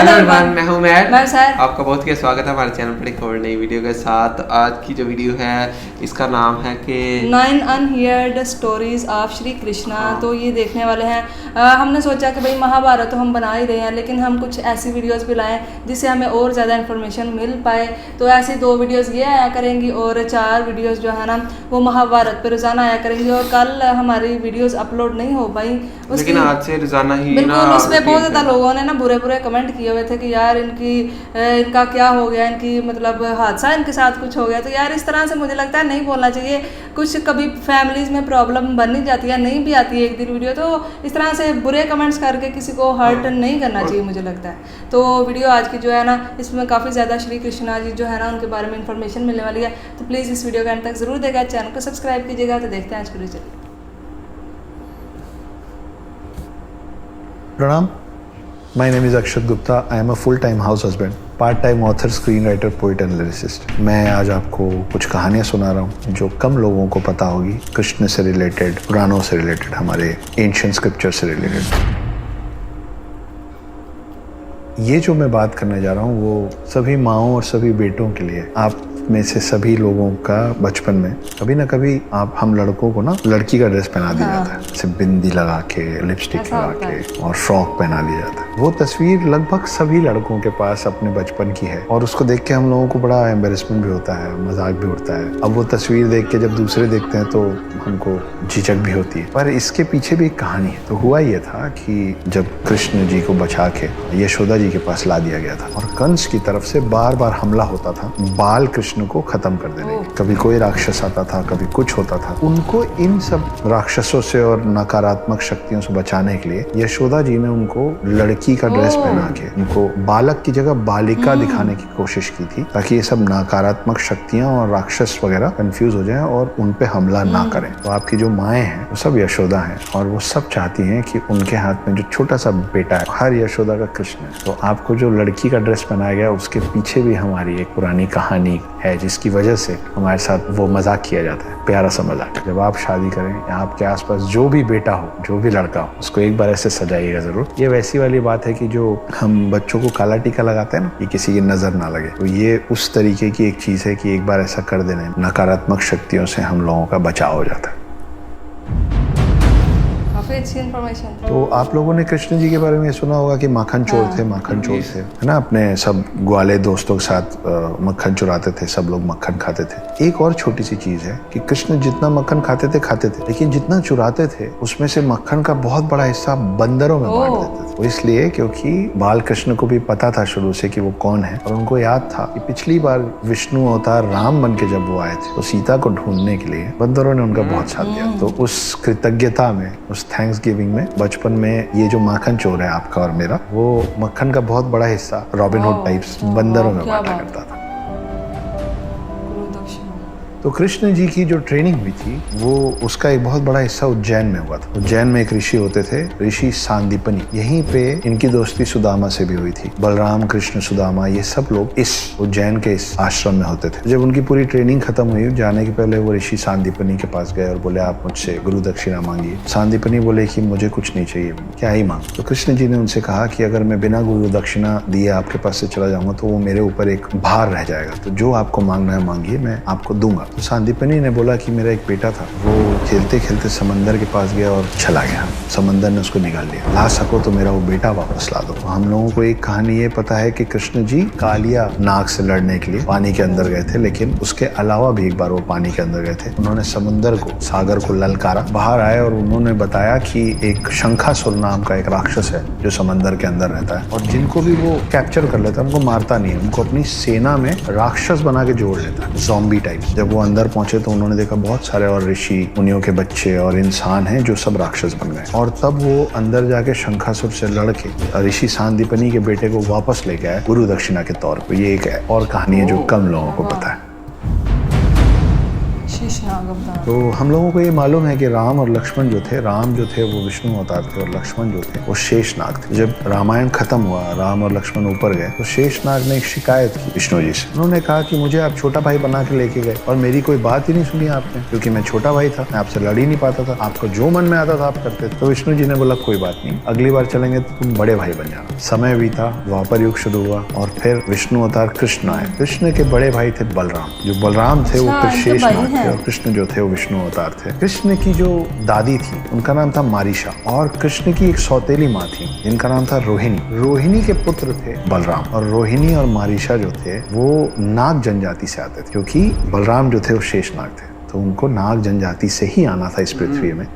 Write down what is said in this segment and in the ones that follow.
Hello everyone, मैं हूं मैं सर। आपका बहुत ही स्वागत है हमारे चैनल पर एक और नई वीडियो के साथ। आज की जो वीडियो है इसका नाम है कि 9 unheard stories of Shri Krishna. तो ये देखने वाले हैं। हमने सोचा कि भाई महाभारत तो हम बना ही रहे हैं, लेकिन हम कुछ ऐसी वीडियोस भी लाएं जिससे हमें और ज़्यादा इन्फॉर्मेशन मिल पाए। तो ऐसी 2 वीडियोस ये आया करेंगी और 4 वीडियोस जो है ना वो महाभारत पर रोज़ाना आया करेंगी। और कल हमारी वीडियोस अपलोड नहीं हो पाई, लेकिन आज से रोजाना ही बिल्कुल उसमें बहुत ज़्यादा लोगों ने ना बुरे कमेंट किए हुए थे कि यार इनका क्या हो गया, इनकी मतलब हादसा इनके साथ कुछ हो गया। तो यार इस तरह से मुझे लगता है नहीं बोलना चाहिए। कुछ कभी फैमिलीज में प्रॉब्लम बन ही जाती है, नहीं भी आती है एक दिन वीडियो, तो इस तरह से बुरे कमेंट्स करके किसी को हर्ट नहीं करना चाहिए मुझे लगता है। तो वीडियो आज की जो है ना इसमें काफ़ी ज़्यादा श्री कृष्णा जी जो है ना उनके बारे में इंफॉर्मेशन मिलने वाली है। तो प्लीज़ इस वीडियो के अंत तक जरूर देखा, चैनल को सब्सक्राइब कीजिएगा। तो देखते हैं आज वीडियो। चलिए Pranam, my name is Akshat Gupta. I am a full-time house husband, part-time author, screenwriter, poet and lyricist. मैं आज आपको कुछ कहानियाँ सुना रहा हूँ जो कम लोगों को पता होगी, कृष्ण से रिलेटेड, पुराणों से रिलेटेड, हमारे एंशिएंट स्क्रिप्चर से रिलेटेड। ये जो मैं बात करने जा रहा हूँ वो सभी माँओं और सभी बेटों के लिए। आप में से सभी लोगों का बचपन में कभी ना कभी हम लड़कों को ना लड़की का ड्रेस पहना दिया जाता है, जैसे बिंदी लगा के, लिपस्टिक लगा के और फ्रॉक पहना दिया जाता है। वो तस्वीर लगभग सभी लड़कों के पास अपने बचपन की है और उसको देख के हम लोगों को बड़ा एम्बेरसमेंट भी होता है, मजाक भी उठता है। अब वो तस्वीर देख के जब दूसरे देखते हैं तो हमको झिझक भी होती है, पर इसके पीछे भी एक कहानी है। तो हुआ ये था कि जब कृष्ण जी को बचा के यशोदा जी के पास ला दिया गया था और कंस की तरफ से बार बार हमला होता था बाल कृष्ण को खत्म कर देने। कभी कोई राक्षस आता था, कभी कुछ होता था। उनको इन सब राक्षसों से और नकारात्मक शक्तियों से बचाने के लिए यशोदा जी ने उनको लड़की का ड्रेस पहना के उनको बालक की जगह बालिका दिखाने की कोशिश की थी, ताकि ये सब नकारात्मक शक्तियां और राक्षस वगैरह कंफ्यूज हो जाएं और उन पे हमला ना करें। तो आपकी जो माएँ हैं वो सब यशोदा हैं और वो सब चाहती हैं कि उनके हाथ में जो छोटा सा बेटा है, हर यशोदा का कृष्ण है। तो आपको जो लड़की का ड्रेस पहनाया गया उसके पीछे भी हमारी एक पुरानी कहानी है, जिसकी वजह से हमारे साथ वो मजाक किया जाता है, प्यारा सा मजाक। जब आप शादी करें या आपके आसपास जो भी बेटा हो, जो भी लड़का हो, उसको एक बार ऐसे सजाइएगा जरूर। ये वैसी वाली बात है कि जो हम बच्चों को काला टीका लगाते हैं ना, ये किसी की नजर ना लगे, तो ये उस तरीके की एक चीज है कि एक बार ऐसा कर देने नकारात्मक शक्तियों से हम लोगों का बचाव हो जाता है। अच्छी इन्फॉर्मेशन। तो आप लोगों ने कृष्ण जी के बारे में सुना होगा कि माखन चोर थे, माखन चोर थे, है ना। अपने सब ग्वाले दोस्तों के साथ मक्खन चुराते थे, सब लोग मक्खन खाते थे। एक और छोटी सी चीज है कि कृष्ण जितना मक्खन खाते थे, लेकिन जितना चुराते थे उसमें से मक्खन का बहुत बड़ा हिस्सा बंदरों में बांट देते थे। वो इसलिए क्योंकि बाल कृष्ण को भी पता था शुरू से कि वो कौन है, और उनको याद था कि पिछली बार विष्णु अवतार राम बन के जब वो आए थे तो सीता को ढूंढने के लिए बंदरों ने उनका बहुत साथ दिया। तो उस कृतज्ञता में, उस थैंक्स गिविंग में, बचपन में ये जो माखन चोर है आपका और मेरा, वो मक्खन का बहुत बड़ा हिस्सा रॉबिन हुड टाइप्स बंदरों में बांटा करता था। तो कृष्ण जी की जो ट्रेनिंग हुई थी वो उसका एक बहुत बड़ा हिस्सा उज्जैन में हुआ था। उज्जैन में एक ऋषि होते थे, ऋषि सांदीपनी। यहीं पे इनकी दोस्ती सुदामा से भी हुई थी। बलराम, कृष्ण, सुदामा, ये सब लोग इस उज्जैन के इस आश्रम में होते थे। जब उनकी पूरी ट्रेनिंग खत्म हुई, जाने के पहले वो ऋषि सांदीपनी के पास गए और बोले आप मुझसे गुरु दक्षिणा मांगिए। सांदीपनी बोले कि मुझे कुछ नहीं चाहिए, क्या ही मांग। तो कृष्ण जी ने उनसे कहा कि अगर मैं बिना गुरु दक्षिणा दिए आपके पास से चला जाऊंगा तो वो मेरे ऊपर एक भार रह जाएगा, तो जो आपको मांगना है मांगिए, मैं आपको दूंगा। तो सांदीपनी ने बोला कि मेरा एक बेटा था, वो खेलते खेलते समंदर के पास गया और चला गया, समंदर ने उसको निकाल लिया। ला सको तो मेरा वो बेटा वापस ला दो। तो हम लोगों को एक कहानी ये पता है कि कृष्ण जी कालिया नाग से लड़ने के लिए पानी के अंदर गए थे, लेकिन उसके अलावा भी एक बार वो पानी के अंदर गए थे। उन्होंने समंदर को, सागर को ललकारा, बाहर आए और उन्होंने बताया कि एक शंखासुर नाम का एक राक्षस है जो समंदर के अंदर रहता है और जिनको भी वो कैप्चर कर लेता है उनको मारता नहीं है, उनको अपनी सेना में राक्षस बना के जोड़ लेता है, ज़ॉम्बी टाइप। जब वो अंदर पहुंचे तो उन्होंने देखा बहुत सारे और ऋषि मुनियों के बच्चे और इंसान हैं जो सब राक्षस बन गए, और तब वो अंदर जाके शंखासुर से लड़के ऋषि सांदीपनी के बेटे को वापस लेके आए गुरु दक्षिणा के तौर पे। ये एक और कहानी है जो कम लोगों को पता है। गवधान। तो हम लोगों को ये मालूम है कि राम और लक्ष्मण जो थे, राम जो थे वो विष्णु अवतार थे और लक्ष्मण जो थे वो शेषनाग थे। जब रामायण खत्म हुआ, राम और लक्ष्मण ऊपर गए, तो शेषनाग ने एक शिकायत की विष्णु जी से। उन्होंने कहा कि मुझे आप छोटा भाई बना के लेके गए और मेरी कोई बात ही नहीं सुनी आपने, क्योंकि मैं छोटा भाई था, मैं आपसे लड़ ही नहीं पाता था, आपको जो मन में आता था आप करते थे। तो विष्णु जी ने बोला कोई बात नहीं, अगली बार चलेंगे तो तुम बड़े भाई बन जाना। समय बीता, द्वापर युग शुरू हुआ और फिर विष्णु अवतार कृष्ण आए। कृष्ण के बड़े भाई थे बलराम। जो बलराम थे वो फिर शेषनाग थे और कृष्ण जो थे वो विष्णु अवतार थे। कृष्ण की जो दादी थी उनका नाम था मारीशा और कृष्ण की एक सौतेली माँ थी जिनका नाम था रोहिणी। रोहिणी के पुत्र थे बलराम और रोहिणी और मारीशा जो थे वो नाग जनजाति से आते थे, क्योंकि बलराम जो थे वो शेषनाग थे, तो उनको नाग जनजाति से ही आना था इस पृथ्वी में।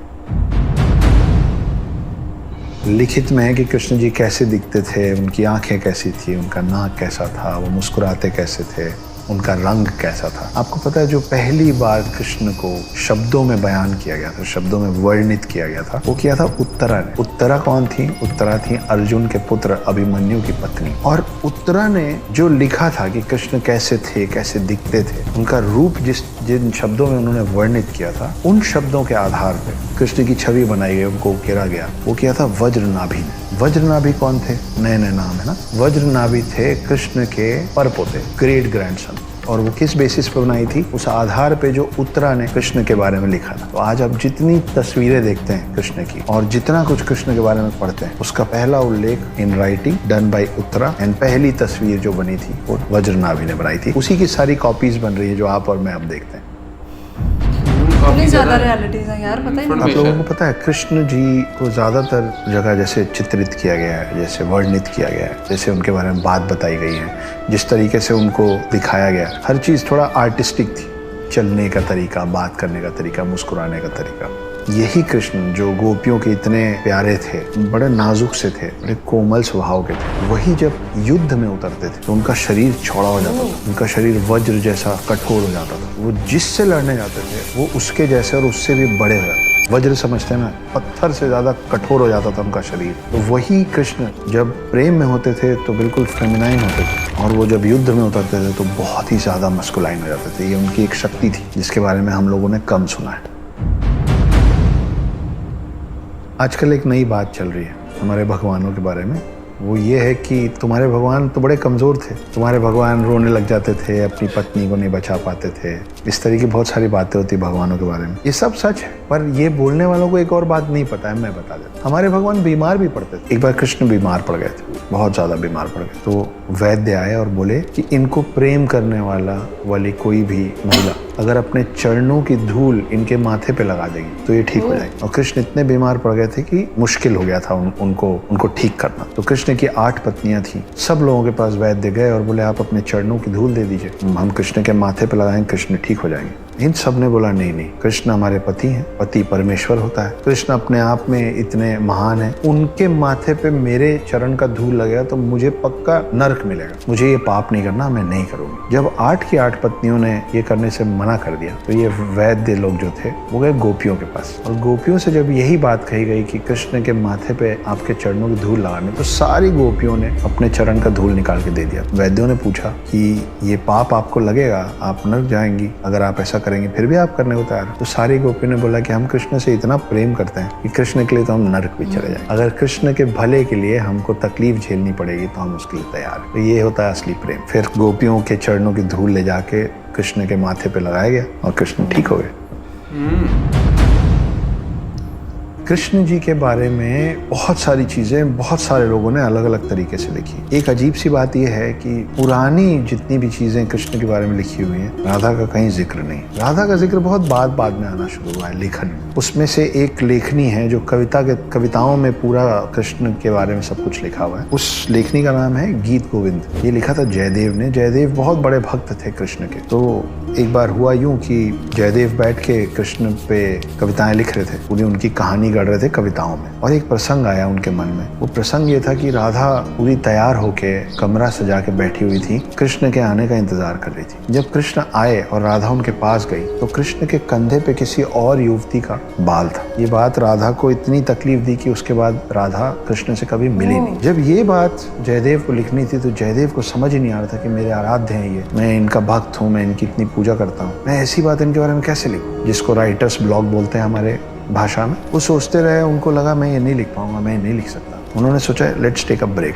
लिखित में है कि कृष्ण जी कैसे दिखते थे, उनकी आंखें कैसी थी, उनका नाक कैसा था, वो मुस्कुराते कैसे थे, उनका रंग कैसा था। आपको पता है जो पहली बार कृष्ण को शब्दों में बयान किया गया था, शब्दों में वर्णित किया गया था, वो किया था उत्तरा ने। उत्तरा कौन थी? उत्तरा थी अर्जुन के पुत्र अभिमन्यु की पत्नी। और उत्तरा ने जो लिखा था कि कृष्ण कैसे थे, कैसे दिखते थे, उनका रूप जिन शब्दों में उन्होंने वर्णित किया था, उन शब्दों के आधार पर कृष्ण की छवि बनाई गई, उनको उकेरा गया। वो किया था वज्रनाभि ने। वज्रनाभि कौन थे? नए नए नाम है ना। वज्रनाभि थे कृष्ण के परपोते, ग्रेट ग्रैंडसन। और वो किस बेसिस पर बनाई थी? उस आधार पे जो उत्तरा ने कृष्ण के बारे में लिखा था। तो आज आप जितनी तस्वीरें देखते हैं कृष्ण की और जितना कुछ कृष्ण के बारे में पढ़ते हैं, उसका पहला उल्लेख in writing done by Uttara and पहली तस्वीर जो बनी थी वो वज्रनाभि ने बनाई थी। उसी की सारी कॉपीज बन रही है जो आप और मैं अब देखते हैं। इतनी ज्यादा रियलिटीज हैं यार, पता ही नहीं। आप लोगों को पता है कृष्ण जी को ज्यादातर जगह जैसे चित्रित किया गया है, जैसे वर्णित किया गया है, जैसे उनके बारे में बात बताई गई है, जिस तरीके से उनको दिखाया गया, हर चीज थोड़ा आर्टिस्टिक थी। चलने का तरीका, बात करने का तरीका, मुस्कुराने का तरीका। यही कृष्ण जो गोपियों के इतने प्यारे थे, बड़े नाजुक से थे, बड़े कोमल स्वभाव के थे, वही जब युद्ध में उतरते थे तो उनका शरीर चौड़ा हो जाता था, उनका शरीर वज्र जैसा कठोर हो जाता था। वो जिससे लड़ने जाते थे वो उसके जैसे और उससे भी बड़े हो जाते। वज्र समझते हैं ना, पत्थर से ज्यादा कठोर हो जाता था उनका शरीर। तो वही कृष्ण जब प्रेम में होते थे तो बिल्कुल फेमिनाइन होते थे और वो जब युद्ध में उतरते थे तो बहुत ही ज्यादा मस्कुलाइन हो जाते थे। ये उनकी एक शक्ति थी जिसके बारे में हम लोगों ने कम सुना है। आजकल एक नई बात चल रही है हमारे भगवानों के बारे में। वो ये है कि तुम्हारे भगवान तो बड़े कमज़ोर थे, तुम्हारे भगवान रोने लग जाते थे, अपनी पत्नी को नहीं बचा पाते थे। इस तरह की बहुत सारी बातें होती भगवानों के बारे में। ये सब सच है, पर ये बोलने वालों को एक और बात नहीं पता है, मैं बता देता। हमारे भगवान बीमार भी पड़ते थे। एक बार कृष्ण बीमार पड़ गए थे, बहुत ज़्यादा बीमार पड़ गए। तो वैद्य आए और बोले कि इनको प्रेम करने वाली कोई भी महिला अगर अपने चरणों की धूल इनके माथे पे लगा देगी तो ये ठीक हो जाएगी। और कृष्ण इतने बीमार पड़ गए थे कि मुश्किल हो गया था उनको ठीक करना। तो कृष्ण की 8 पत्नियां थी। सब लोगों के पास वैद्य गए और बोले आप अपने चरणों की धूल दे दीजिए, हम कृष्ण के माथे पे लगाएंगे, कृष्ण ठीक हो जाएंगे। इन सब ने बोला नहीं, कृष्ण हमारे पति हैं, पति परमेश्वर होता है, कृष्ण अपने आप में इतने महान है, उनके माथे पे मेरे चरण का धूल लगेगा तो मुझे पक्का नरक मिलेगा, मुझे ये पाप नहीं करना, मैं नहीं करूंगी। जब 8 की 8 पत्नियों ने ये करने से मना कर दिया तो ये वैद्य लोग जो थे वो गए गोपियों के पास और गोपियों से जब यही बात कही गई कि कृष्ण के माथे पे आपके चरणों की धूल लगाने, तो सारी गोपियों ने अपने चरण का धूल निकाल के दे दिया। वैद्यों ने पूछा कि ये पाप आपको लगेगा, आप नरक जाएंगी अगर आप ऐसा करेंगे, फिर भी आप करने को तैयार। तो सारी गोपियों ने बोला कि हम कृष्ण से इतना प्रेम करते हैं कि कृष्ण के लिए तो हम नरक भी चले जाएंगे, अगर कृष्ण के भले के लिए हमको तकलीफ झेलनी पड़ेगी तो हम उसके लिए तैयार हैं। तो ये होता है असली प्रेम। फिर गोपियों के चरणों की धूल ले जाके कृष्ण के माथे पे लगाया गया और कृष्ण ठीक हो गए। कृष्ण जी के बारे में बहुत सारी चीज़ें बहुत सारे लोगों ने अलग अलग तरीके से लिखी। एक अजीब सी बात यह है कि पुरानी जितनी भी चीज़ें कृष्ण के बारे में लिखी हुई हैं, राधा का कहीं जिक्र नहीं। राधा का जिक्र बहुत बाद में आना शुरू हुआ है लेखन में। उसमें से एक लेखनी है जो कविताओं में पूरा कृष्ण के बारे में सब कुछ लिखा हुआ है। उस लेखनी का नाम है गीत गोविंद। ये लिखा था जयदेव ने। जयदेव बहुत बड़े भक्त थे कृष्ण के। तो एक बार हुआ यूं कि जयदेव बैठ के कृष्ण पे कविताएं लिख रहे थे, उन्हें उनकी कहानी गढ़ रहे थे कविताओं में। और एक प्रसंग आया उनके मन में। वो प्रसंग ये था कि राधा पूरी तैयार होके कमरा सजा के बैठी हुई थी, कृष्ण के आने का इंतजार कर रही थी। जब कृष्ण आए और राधा उनके पास गई तो कृष्ण के कंधे पे किसी और युवती का बाल था। ये बात राधा को इतनी तकलीफ दी कि उसके बाद राधा कृष्ण से कभी मिली नहीं। जब ये बात जयदेव को लिखनी थी तो जयदेव को समझ ही नहीं आ रहा था कि मेरे आराध्य हैं ये, मैं इनका भक्त हूँ, मैं इनकी इतनी पूजा पूजा करता हूँ, मैं ऐसी बात इनके बारे में कैसे लिखूँ जिसको राइटर्स ब्लॉग बोलते हैं हमारे भाषा में। वो सोचते रहे, उनको लगा मैं ये नहीं लिख पाऊंगा, मैं ये नहीं लिख सकता। उन्होंने सोचा लेट्स टेक अ ब्रेक।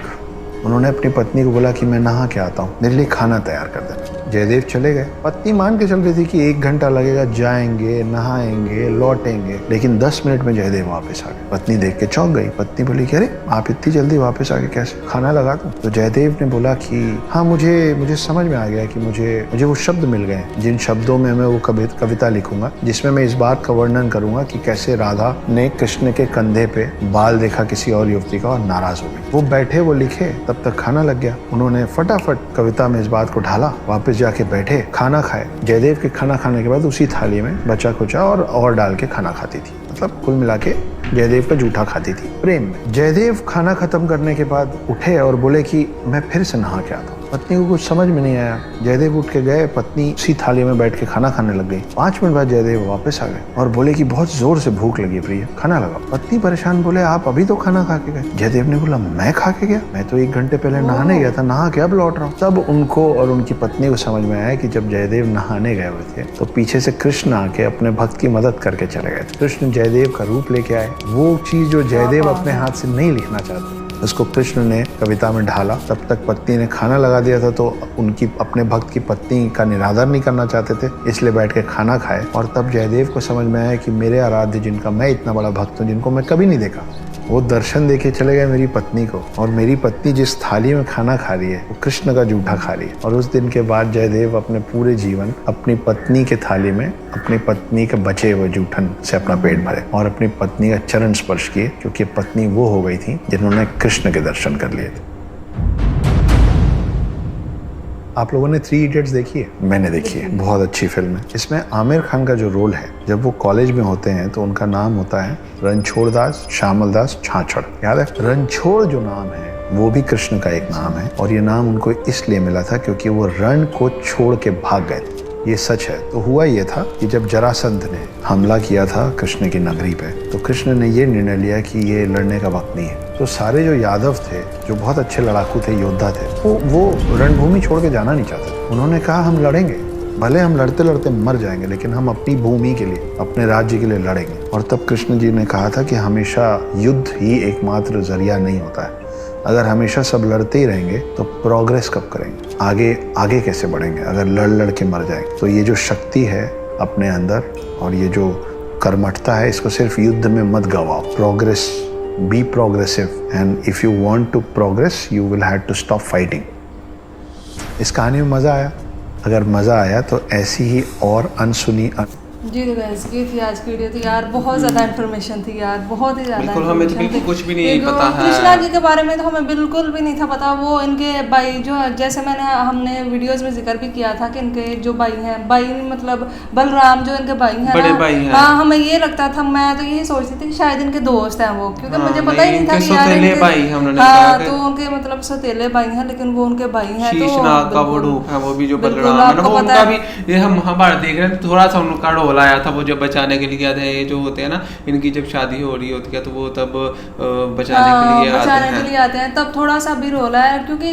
उन्होंने अपनी पत्नी को बोला कि मैं नहा के आता हूँ, मेरे लिए खाना तैयार कर देना। जयदेव चले गए। पत्नी मान के चल रही थी कि 1 घंटा लगेगा, जाएंगे, नहाएंगे, लौटेंगे, लेकिन 10 मिनट में जयदेव वापस आ गए। पत्नी देख के चौंक गई। पत्नी बोली कि अरे आप इतनी जल्दी वापस आ गए, कैसे, खाना लगा दूं? तो जयदेव ने बोला कि हाँ, मुझे समझ में आ गया कि मुझे वो शब्द मिल गए जिन शब्दों में मैं वो कविता लिखूंगा, जिसमें मैं इस बात का वर्णन करूंगा कि कैसे राधा ने कृष्ण के कंधे पे बाल देखा किसी और युवती का और नाराज हो गई। वो बैठे, वो लिखे, तब तक खाना लग गया। उन्होंने फटाफट कविता में इस बात को ढाला, वापस जाके बैठे, खाना खाए। जयदेव के खाना खाने के बाद उसी थाली में बचा कुचा और डाल के खाना खाती थी। मतलब कुल मिला के जयदेव का जूठा खाती थी प्रेम में। जयदेव खाना खत्म करने के बाद उठे और बोले कि मैं फिर से नहा के आता हूँ। पत्नी को कुछ समझ में नहीं आया। जयदेव उठ के गए, पत्नी उसी थाली में बैठ के खाना खाने लग गई। 5 मिनट बाद जयदेव वापस आ गए और बोले कि बहुत जोर से भूख लगी प्रिय, खाना लगाओ। पत्नी परेशान, बोले आप अभी तो खाना खा के गए। जयदेव ने बोला मैं खा के गया, मैं तो 1 घंटे पहले नहाने गया था, नहा के अब लौट रहा हूँ। तब उनको और उनकी पत्नी को समझ में आया कि जब जयदेव नहाने गए हुए थे तो पीछे से कृष्ण आके अपने भक्त की मदद करके चले गए थे। कृष्ण जयदेव का रूप लेके आए, वो चीज जो जयदेव अपने हाथ से नहीं लिखना चाहते उसको कृष्ण ने कविता में ढाला। तब तक पत्नी ने खाना लगा दिया था तो उनकी अपने भक्त की पत्नी का निरादर नहीं करना चाहते थे, इसलिए बैठ के खाना खाए। और तब जयदेव को समझ में आया कि मेरे आराध्य जिनका मैं इतना बड़ा भक्त हूँ, जिनको मैं कभी नहीं देखा, वो दर्शन देके चले गए मेरी पत्नी को, और मेरी पत्नी जिस थाली में खाना खा रही है वो कृष्ण का जूठा खा रही है। और उस दिन के बाद जयदेव अपने पूरे जीवन अपनी पत्नी के थाली में अपनी पत्नी के बचे हुए जूठन से अपना पेट भरे और अपनी पत्नी का चरण स्पर्श किए, क्योंकि पत्नी वो हो गई थी जिन्होंने कृष्ण के दर्शन कर लिए थे। आप लोगों ने 3 इडियट्स देखी है? मैंने देखी है, बहुत अच्छी फिल्म है। इसमें आमिर खान का जो रोल है, जब वो कॉलेज में होते हैं तो उनका नाम होता है रणछोड़ दास श्यामल दास छाछड़, याद है? रणछोड़ जो नाम है वो भी कृष्ण का एक नाम है, और ये नाम उनको इसलिए मिला था क्योंकि वो रण को छोड़ के भाग गए थे। ये सच है। तो हुआ ये था कि जब जरासंध ने हमला किया था कृष्ण की नगरी पे, तो कृष्ण ने ये निर्णय लिया कि ये लड़ने का वक्त नहीं है। तो सारे जो यादव थे, जो बहुत अच्छे लड़ाकू थे, योद्धा थे, वो रणभूमि छोड़ के जाना नहीं चाहते थे। उन्होंने कहा हम लड़ेंगे, भले हम लड़ते लड़ते मर जाएंगे, लेकिन हम अपनी भूमि के लिए, अपने राज्य के लिए लड़ेंगे। और तब कृष्ण जी ने कहा था कि हमेशा युद्ध ही एकमात्र जरिया नहीं होता है। अगर हमेशा सब लड़ते ही रहेंगे तो प्रोग्रेस कब करेंगे, आगे कैसे बढ़ेंगे अगर लड़ के मर जाएंगे। तो ये जो शक्ति है अपने अंदर और ये जो कर्मठता है, इसको सिर्फ युद्ध में मत गवाओ। Progress, be progressive, and if you want to progress you will have to stop fighting. इस कहानी में मजा आया? अगर मजा आया तो ऐसी ही और अनसुनी जी तो गाइस, ये थी आज की वीडियो। तो यार बहुत ज़्यादा इन्फॉर्मेशन थी यार, बहुत ही ज़्यादा। बिल्कुल, हमें तो बिल्कुल कुछ भी नहीं पता है। कृष्णा जी के बारे में तो हमें बिल्कुल भी नहीं था पता। वो इनके भाई जो, जैसे हमने वीडियोस में जिक्र भी किया था कि इनके जो भाई हैं, भाई मतलब बलराम जो इनके भाई हैं, बड़े भाई हैं। हाँ, हमें ये लगता था, मैं तो यही सोचती थी कि शायद इनके दोस्त हैं वो, क्योंकि मुझे पता ही नहीं था कि यार हाँ, तो उनके मतलब सौतेले भाई हैं, लेकिन वो उनके भाई हैं। तो शीशनाग का वो रूप है, वो भी जो बलराम है ना, वो उनका भी, ये हम महाभारत देख रहे हैं, थोड़ा सा उनका रोल आया था। वो जब बचाने के लिए गया था, ये जो होते हैं ना, इनकी जब शादी हो रही होती है तो वो तब बचाने के लिए आते हैं, तब थोड़ा सा भी रोल है। क्योंकि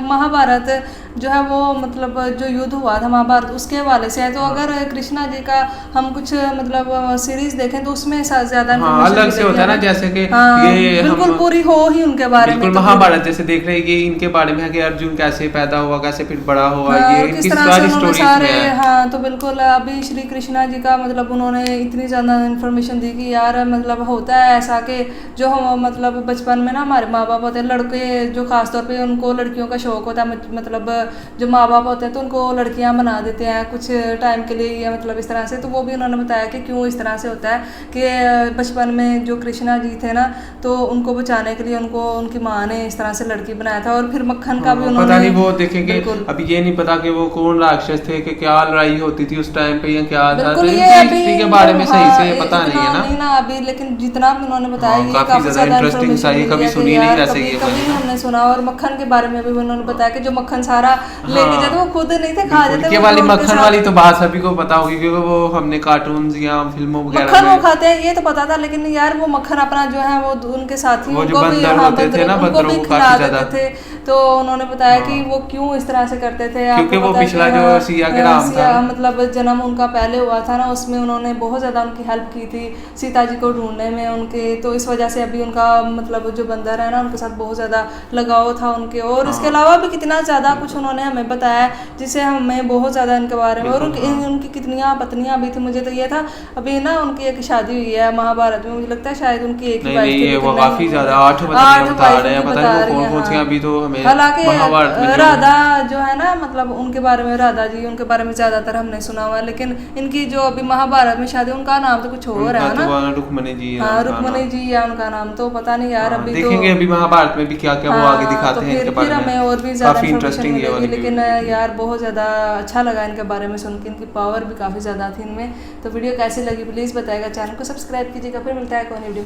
महाभारत जो है वो मतलब जो युद्ध हुआ था महाभारत, उसके हवाले से है। तो अगर कृष्णा जी का हम कुछ मतलब सीरीज देखें तो उसमें ज्यादा अलग से होता है ना, जैसे कि ये बिल्कुल पूरी हो ही उनके बारे में। महाभारत जैसे देख रहे हैं, ये इनके बारे में है कि अर्जुन कैसे पैदा हुआ, कैसे फिर बड़ा हुआ, ये किस तरह से उन्होंने सारे, हाँ, तो बिल्कुल अभी श्री कृष्णा जी का मतलब उन्होंने इतनी ज्यादा इन्फॉर्मेशन दी कि यार मतलब होता है ऐसा कि जो हम मतलब बचपन में ना हमारे माँ बाप होते हैं, लड़के जो खासतौर पे उनको लड़कियों का शौक होता है, मतलब जो माँ बाप होते हैं तो उनको लड़कियां बना देते हैं कुछ टाइम के लिए, या मतलब इस तरह से। तो वो भी उन्होंने बताया कि क्यों इस तरह से होता है कि बचपन में जो कृष्णा जी थे ना, तो उनको बचाने के लिए उनको उनकी माँ ने इस तरह से लड़की बनाया था। और फिर मक्खन का भी उन्होंने, पता नहीं वो देखेंगे, अभी ये नहीं पता कि वो कौन राक्षस थे, कि क्या लड़ाई होती थी उस टाइम पे, या क्या था। बिल्कुल इनकी ये अभी हिस्ट्री के बारे में सही से हाँ, पता नहीं है इतना ना। नहीं ना अभी, लेकिन जितना भी उन्होंने बताया हाँ, ये काफी काफी ज्यादा ज्यादा interesting सा, ये information कभी मिली है सुनी कि नहीं यार वैसे ये कभी मैंने। हमने सुना। और मक्खन के बारे में भी उन्होंने बताया कि जो मक्खन सारा लेके जाते वो खुद नहीं थे खा जाते, ये वो वाली उनके मक्खन साथ- वाली तो बात सभी को पता होगी, क्योंकि वो हमने कार्टून्स या फिल्मों वगैरह मक्खन वो में खाते हैं ये तो पता था, लेकिन यार वो मक्खन अपना जो है वो उनके साथी वो जो उनको भी बंदर हाँ, होते थे ना, उनको बंदरों भी को खिला काफी देते ज्यादा। थे। तो उन्होंने बताया कि वो क्यों इस तरह से करते थे। क्योंकि आपको वो पता है पिछला कि जो हाँ, सिया के राम था, सिया मतलब जन्म उनका पहले हुआ था ना, उसमें उन्होंने बहुत ज़्यादा उनकी हेल्प की थी सीता जी को ढूंढने में उनके। तो इस वजह से अभी उनका मतलब जो बंदर है ना उनके साथ बहुत ज़्यादा लगाव था उनके। और इसके अलावा भी कितना ज़्यादा कुछ उन्होंने हमें बताया जिससे हमें बहुत ज़्यादा इनके बारे में। और उनकी कितनियाँ पत्नियाँ भी थी। मुझे तो ये था अभी ना उनकी एक शादी हुई है महाभारत में, मुझे लगता है शायद उनकी एक ही वाइफ थी, ये वो लेकिन काफी नहीं, ज्यादा 8 आठ बता वाइफ रहे हैं, उनकी पता नहीं वो रही कौन कौन सी हैं, अभी तो हमें हालांकि महाभारत में जो राधा जो है ना मतलब उनके बारे में, राधा जी उनके बारे में ज्यादातर हमने सुना हुआ है, लेकिन इनकी जो अभी महाभारत में शादी उनका नाम तो कुछ और है ना, रुक्मणी जी है हाँ उनका रुक्मणी नाम। जी या उनका नाम तो पता नहीं यार हाँ, अभी देखेंगे तो अभी महाभारत में भी क्या क्या वो आगे हाँ, दिखाते तो हैं इनके फिर बारे हमें में। और भी ज्यादा काफी इन्फॉर्मेशन इंटरेस्टिंग है मिलेगी। वाली लेकिन यार बहुत ज्यादा अच्छा लगा इनके बारे में सुन के, इनकी पावर भी काफी ज्यादा थी इनमें। तो वीडियो कैसी लगी प्लीज बताएगा, चैनल को सब्सक्राइब कीजिएगा। फिर मिलता है कौन वीडियो।